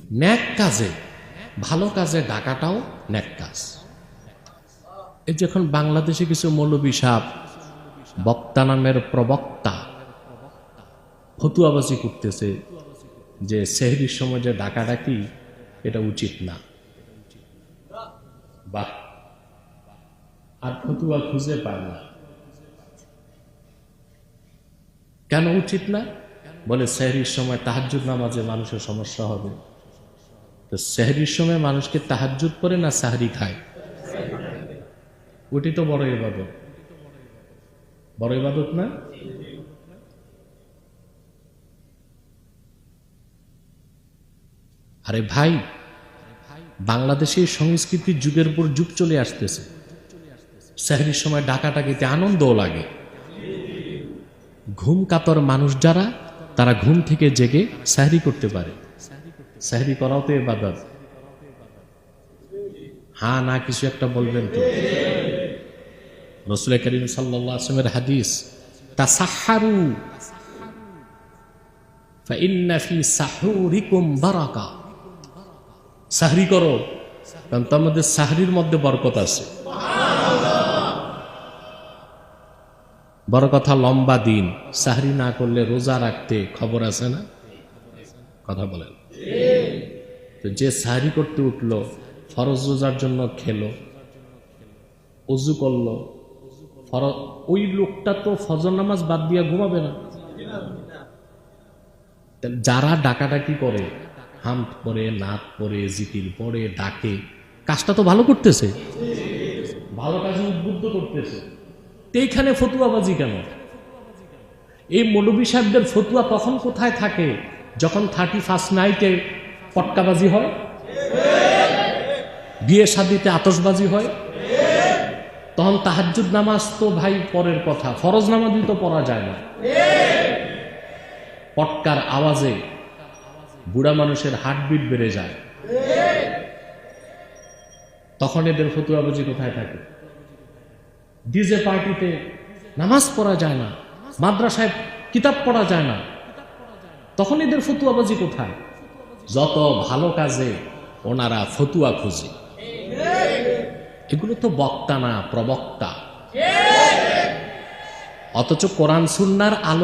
ন্যাক কাজে, ভালো কাজে ডাকাটাও ন্যাক কাজ। এই যখন বাংলাদেশে কিছু মৌলবী সাহেব বক্তা নামের প্রবক্তা ফতুয়াবাজি করতেছে যে সেহরির সময় যে ডাকাডাকি এটা উচিত না, বাহ, আর ফতুয়া খুঁজে পায় না। কেন উচিত না? বলে সেহরির সময় তাহাজ্জুদ নামাজে মানুষের সমস্যা হবে। তো সেহরির সময় মানুষকে তাহাজ্জুদ পড়ে না সাহরি খায়? ওটি তো বড় ইবাদত, বড় ইবাদত না? আরে ভাই, বাংলাদেশের সংস্কৃতির যুগের পর যুগ চলে আসতেছে। সেহরির সময় ডাকাডাকিতে আনন্দও লাগে। ঘুম কাতর মানুষ যারা, তারা ঘুম থেকে জেগে সেহরি করতে পারে। সেহরি করাও তো ইবাদত। হ্যাঁ না কিছু একটা বলবেন তো। রাসূল করিম সাল্লাল্লাহু আলাইহি ওয়াসাল্লামের হাদিস, তাসাহহারু ফাইন্না ফি সাহুরিকুম বারাকা। সাহরি করো, কারণ তোমাদের সাহরির মধ্যে বরকত আছে। বড় কথা, লম্বা দিন সাহরি না করলে রোজা রাখতে খবর আছে না? কথা বলেন। তো যে সাহরি করতে উঠলো, ফরজ রোজার জন্য খেলো, ওযু করলো, ওই লোকটা তো ফজর নামাজ বাদ দিয়া ঘুমাবে না। যারা ডাকাডাকি করে, হামদ পড়ে, নাত পড়ে, জিকির পড়ে, ডাকে, কাজটা তো ভালো করতেছে, ভালো কাজে উদ্বুদ্ধ করতেছে। এইখানে ফতুয়াবাজি কেন? এই মৌলভী সাহেবদের ফতুয়া তখন কোথায় থাকে? যখন 31st নাইটে পটকাবাজি হয়, বিয়ে শাদিতে আতশবাজি হয়, তখন তাহাজ্জুদ নামাজ তো ভাই পরের কথা, ফরজ নামাজই তো পড়া যায় না। পটকার আওয়াজে বুড়া মানুষের হার্টবিট বেড়ে যায়, তখন এদের ফতুয়াবাজি কোথায় থাকে? ডিজে পার্টিতে নামাজ পড়া যায় না, মাদ্রাসায় কিতাব পড়া যায় না, তখন এদের ফতুয়াবাজি কোথায়? যত ভালো কাজে ওনারা ফতুয়া খুঁজে। এগুলো তো বক্তা না, প্রবক্তা। অথচ কোরআন সুন্নাহর আলো